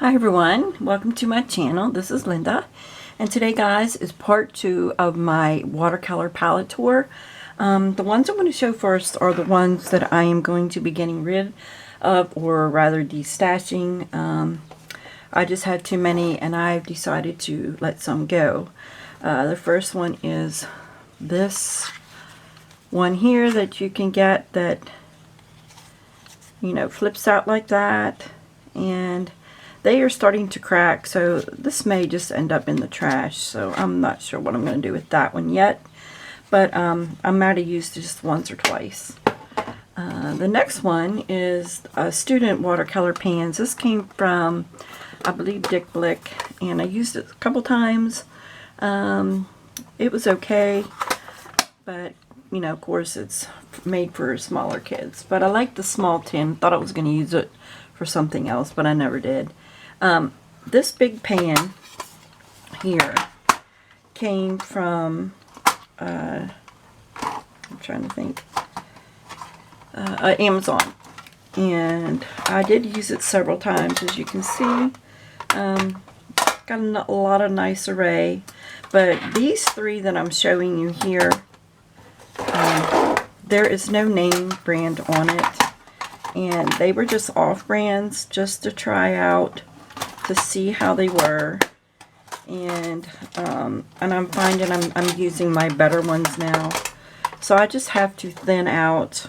Hi everyone, welcome to my channel. This is Linda, and today guys is part 2 of my watercolor palette tour. The ones I'm going to show first are the ones that I am going to be getting rid of, or rather destashing. I just had too many and I've decided to let some go. The first one is this one here that you can get that, you know, flips out like that, and they are starting to crack, so this may just end up in the trash, so I'm not sure what I'm going to do with that one yet, but I might have used it just once or twice. The next one is student watercolor pans. This came from, I believe, Dick Blick, and I used it a couple times. It was okay, but you know, of course it's made for smaller kids, but I like the small tin. Thought I was going to use it for something else, but I never did. This big pan here came from, I'm trying to think, Amazon, and I did use it several times, as you can see. Got a lot of nice array, but these three that I'm showing you here, there is no name brand on it, and they were just off brands just to try out to see how they were, and I'm finding I'm using my better ones now, so I just have to thin out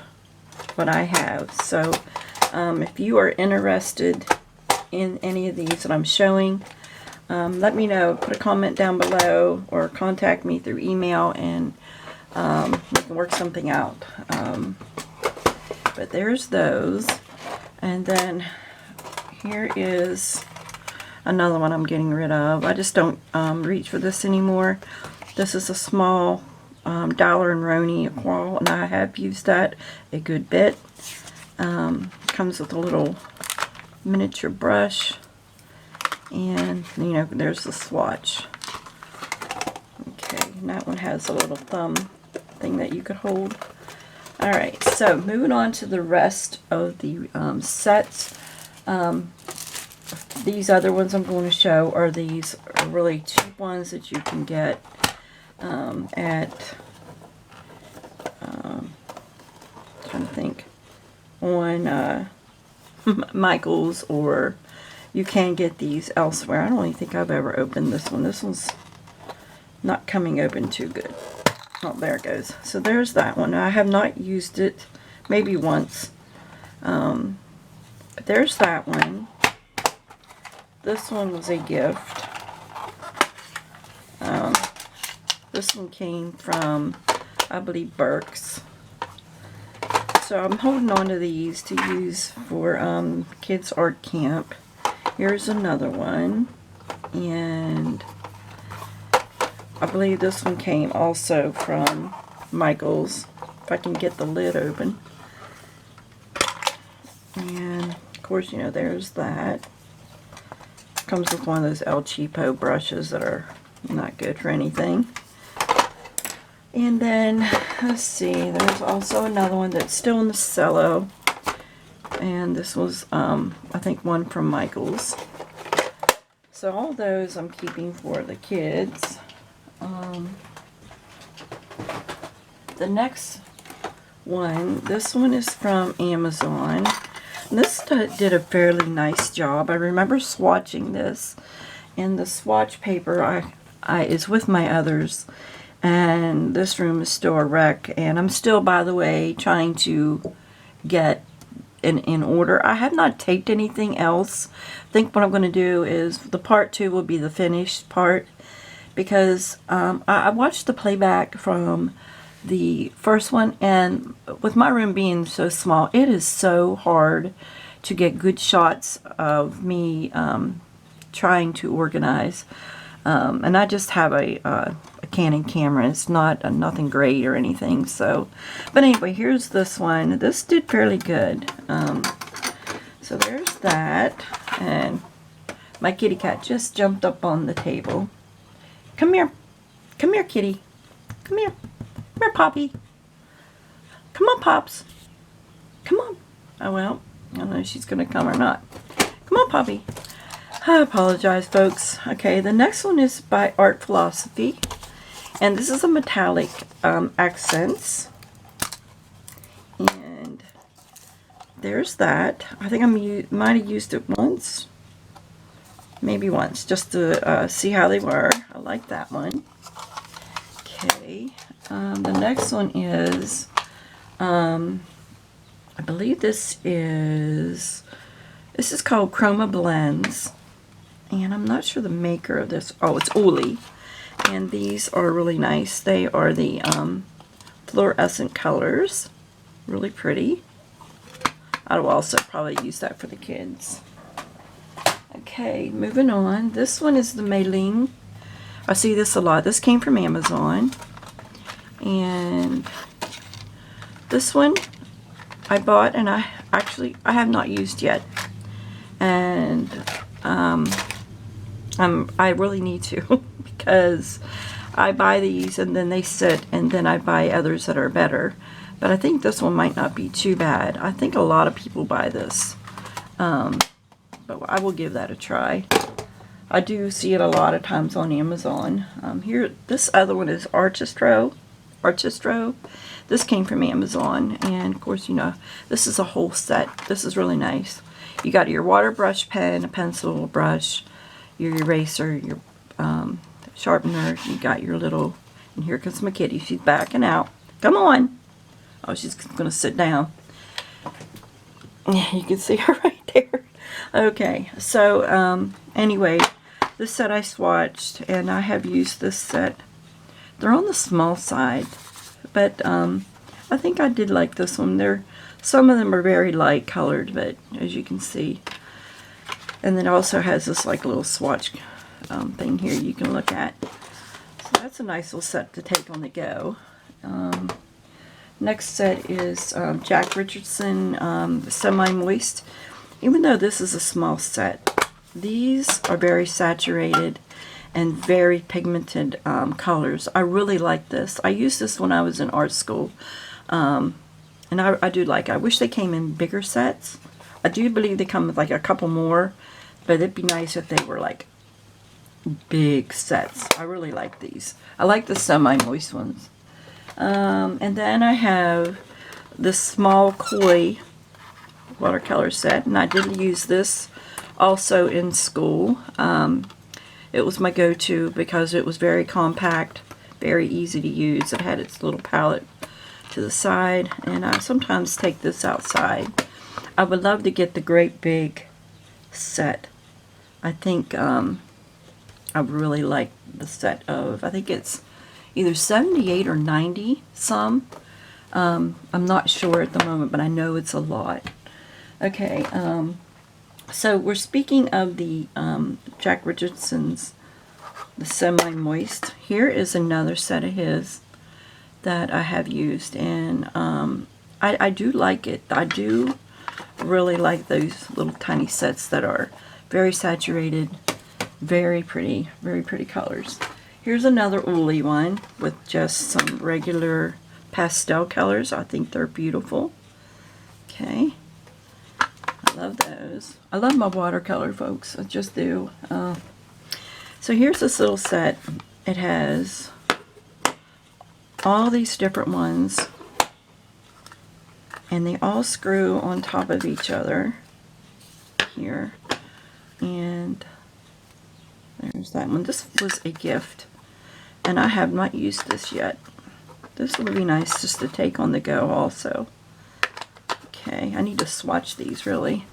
what I have. So if you are interested in any of these that I'm showing, let me know. Put a comment down below or contact me through email, and we can work something out. But there's those, and then here is another one I'm getting rid of. I just don't reach for this anymore. This is a small Dollar and Roni Aquarelle, and I have used that a good bit. Comes with a little miniature brush, and you know, there's the swatch. Okay, and that one has a little thumb thing that you could hold. Alright, so moving on to the rest of the sets. These other ones I'm going to show are these really cheap ones that you can get at, trying to think, on Michael's, or you can get these elsewhere. I don't even think I've ever opened this one. This one's not coming open too good. Oh, there it goes. So there's that one. I have not used it, maybe once. But there's that one. This one was a gift. This one came from, I believe, Burke's. So I'm holding on to these to use for kids' art camp. Here's another one, and I believe this one came also from Michael's, if I can get the lid open. And of course, you know, there's that. Comes with one of those El Cheapo brushes that are not good for anything. And then, let's see, there's also another one that's still in the cello. And this was, I think, one from Michael's. So all those I'm keeping for the kids. The next one, this one is from Amazon. This did a fairly nice job. I remember swatching this, and the swatch paper is with my others, and this room is still a wreck, and I'm still, by the way, trying to get in order. I have not taped anything else. I think what I'm going to do is the part 2 will be the finished part, because I watched the playback from the first one, and with my room being so small, it is so hard to get good shots of me trying to organize. And I just have a Canon camera. It's not nothing great or anything. So, but anyway, here's this one. This did fairly good. So there's that, and my kitty cat just jumped up on the table. Come here, kitty. Come here. Come here, Poppy. Come on, Pops. Come on. Oh, well, I don't know if she's going to come or not. Come on, Poppy. I apologize, folks. Okay, the next one is by Art Philosophy. And this is a metallic accents. And there's that. I think I might have used it once. Maybe once, just to see how they were. I like that one. Okay. The next one is, I believe this is called Chroma Blends. And I'm not sure the maker of this. Oh, it's Uli. And these are really nice. They are the fluorescent colors. Really pretty. I will also probably use that for the kids. Okay, moving on. This one is the Mailing. I see this a lot. This came from Amazon. And this one I bought, and I have not used yet. And I really need to because I buy these and then they sit, and then I buy others that are better. But I think this one might not be too bad. I think a lot of people buy this. But I will give that a try. I do see it a lot of times on Amazon. Here, this other one is Artistro. This came from Amazon, and of course, you know, this is a whole set. This is really nice. You got your water brush pen, a pencil, a brush, your eraser, your sharpener. You got your little, and here comes my kitty. She's backing out. Come on. Oh, she's going to sit down. Yeah, you can see her right there. Okay, so anyway, this set I swatched, and I have used this set. They're on the small side, but I think I did like this one. Some of them are very light colored, but as you can see. And then it also has this like little swatch thing here you can look at. So that's a nice little set to take on the go. Next set is Jack Richardson Semi-Moist. Even though this is a small set, these are very saturated and very pigmented colors. I really like this. I used this when I was in art school. And I do like it. I wish they came in bigger sets. I do believe they come with like a couple more, but it'd be nice if they were like big sets. I really like these. I like the semi-moist ones. And then I have this small koi watercolor set, and I did use this also in school. It was my go-to because it was very compact, very easy to use. It had its little palette to the side, and I sometimes take this outside. I would love to get the great big set. I think I really like the set of, I think it's either 78 or 90 some. I'm not sure at the moment, but I know it's a lot. Okay, so we're speaking of the Jack Richardson's the Semi-Moist. Here is another set of his that I have used, and I do like it. I do really like those little tiny sets that are very saturated, very pretty colors. Here's another Uli one with just some regular pastel colors. I think they're beautiful. Okay, I love those. I love my watercolor, folks. I just do. So here's this little set. It has all these different ones, and they all screw on top of each other here. And there's that one. This was a gift, and I have not used this yet. This would be nice just to take on the go also. Okay, I need to swatch these really.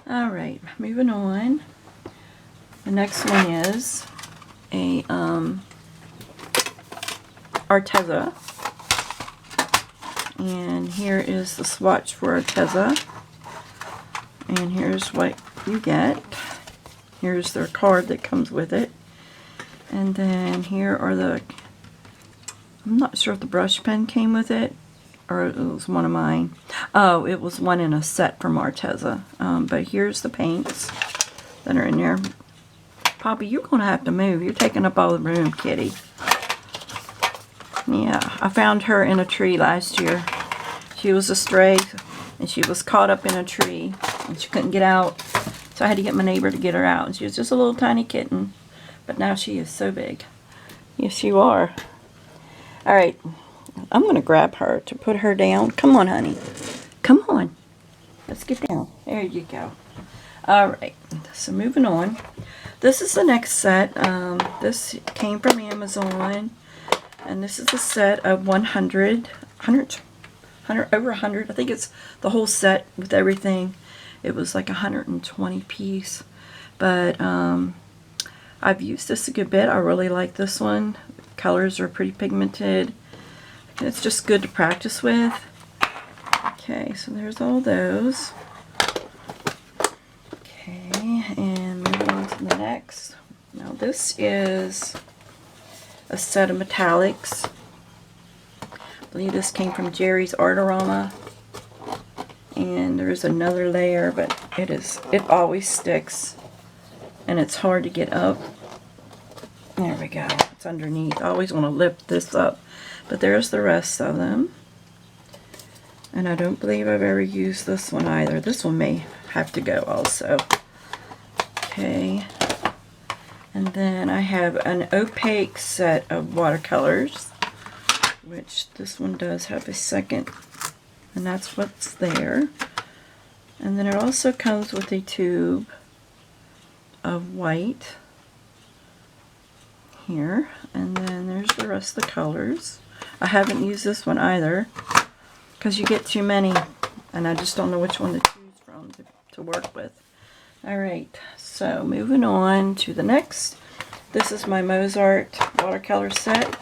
Alright, moving on. The next one is a Arteza. And here is the swatch for Arteza. And here's what you get. Here's their card that comes with it. And then here are the, I'm not sure if the brush pen came with it or it was one of mine. Oh, it was one in a set from Arteza. But here's the paints that are in there. Poppy, you're going to have to move. You're taking up all the room, kitty. Yeah, I found her in a tree last year. She was a stray, and she was caught up in a tree, and she couldn't get out. So I had to get my neighbor to get her out. And she was just a little tiny kitten. But now she is so big. Yes, you are. Alright. I'm going to grab her to put her down. Come on, honey. Come on. Let's get down. There you go. Alright. So moving on. This is the next set. This came from Amazon. And this is a set of 100 over 100. I think it's the whole set with everything. It was like 120 piece. But I've used this a good bit. I really like this one. Colors are pretty pigmented. And it's just good to practice with. Okay, so there's all those. Okay, and moving on to the next. Now this is a set of metallics. I believe this came from Jerry's Artarama. And there's another layer, but it always sticks. And it's hard to get up. There we go. It's underneath. I always want to lift this up. But there's the rest of them. And I don't believe I've ever used this one either. This one may have to go also. Okay. And then I have an opaque set of watercolors, which this one does have a second, and that's what's there. And then it also comes with a tube of white here, and then there's the rest of the colors. I haven't used this one either, because you get too many, and I just don't know which one to choose from to work with. Alright, so moving on to the next. This is my Mozart watercolor set.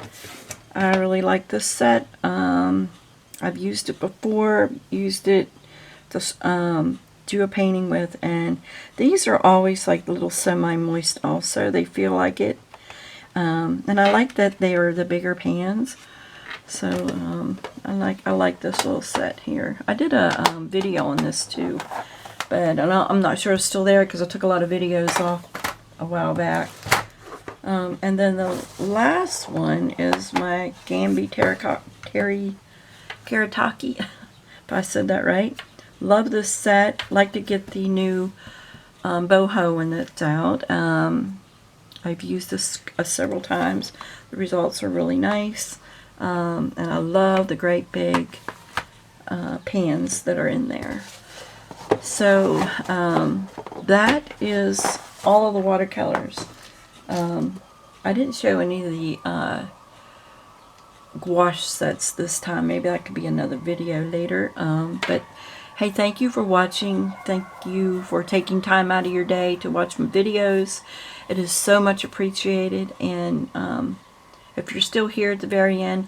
I really like this set. I've used it before, used it to do a painting with, and these are always like little semi-moist also. They feel like it. And I like that they are the bigger pans. So I like this little set here. I did a video on this too. But I'm not sure it's still there because I took a lot of videos off a while back. And then the last one is my Gambi Karataki, if I said that right. Love this set. Like to get the new boho when it's out. I've used this several times. The results are really nice. And I love the great big pans that are in there. So that is all of the watercolors. I didn't show any of the gouache sets this time. Maybe that could be another video later. But hey, thank you for watching. Thank you for taking time out of your day to watch my videos. It is so much appreciated. And if you're still here at the very end,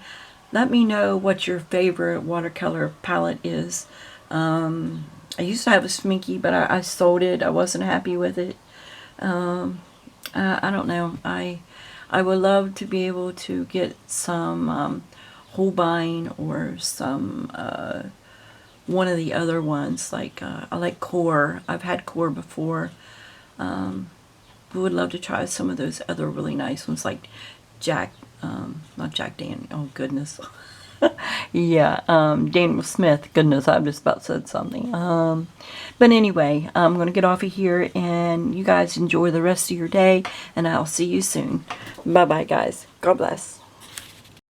let me know what your favorite watercolor palette is. I used to have a Sminky, but I sold it. I wasn't happy with it. I don't know. I would love to be able to get some Holbein or some one of the other ones. Like I like Core. I've had Core before. We would love to try some of those other really nice ones, like not Jack Daniel. Oh goodness. Yeah, Daniel Smith. Goodness, I just about said something. But anyway, I'm going to get off of here, and you guys enjoy the rest of your day, and I'll see you soon. Bye-bye, guys. God bless.